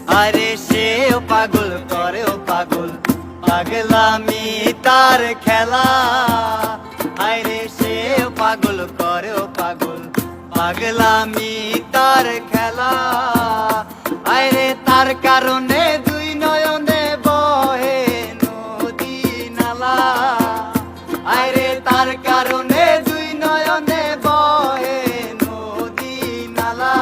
আরে সেও পাগল করে ও পাগল, পাগলামি তার খেলা। আরে সেও পাগল করে ও পাগল, পাগলামি তার খেলা। আরে তার কারণে দুই নয়নে বহে নদী নালা। আরে তার কারণে দুই নয়নে বহে নদী নালা।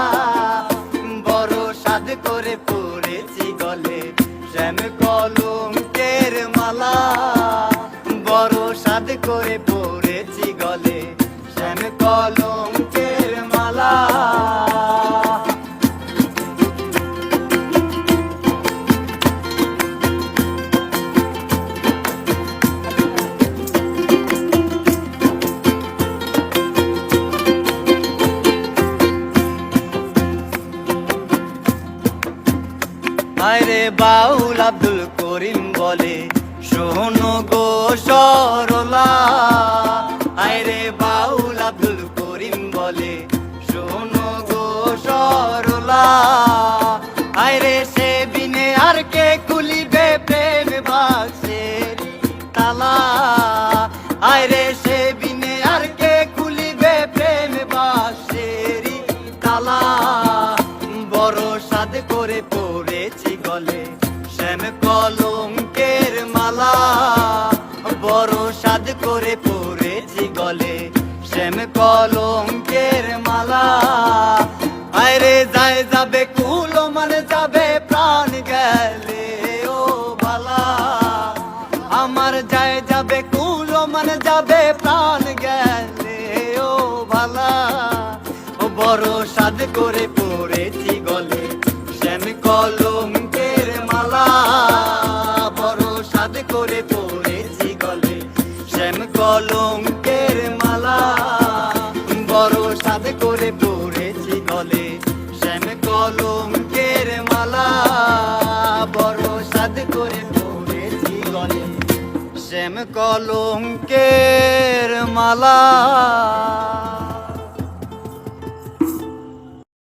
বড় সাধ করে পড়েছি গলে শ্যাম কলঙ্কের মালা। বড় সাধ করে পড়েছি গলে শ্যাম কলঙ্কের মালা। আরে বাউল আব্দুল করিম বলে শোনো গো সরলা। আরে বাউল আব্দুল করিম বলে শোনো গো সরলা। আরে সে বিনে আর কে খুলিবে প্রেম বাক্সের তালা। আরে সে বিনে আর কে খুলিবে প্রেম বাক্সের তালা। বড় সাধ করে পড়েছি গলে শ্যাম কলঙ্কের মালা। বড় সাধ করে পড়েছি গলে শ্যাম কলঙ্কের মালা। আরে যায় যাবে কুল মানে যাবে প্রাণ গেলে ও ভালা। আমার যায় যাবে কুল মানে যাবে প্রাণ গেলে ও ভালা। বড় সাধ করে পড়েছি গলে শ্যাম কলঙ্কের মালা। বড় সাধ করে পড়েছি গলে শ্যাম কলঙ্কের মালা। বড় সাধ করে পড়েছি গলে শ্যাম কলঙ্কের মালা। বড় সাধ করে পড়েছি গলে শ্যাম কলঙ্কের মালা।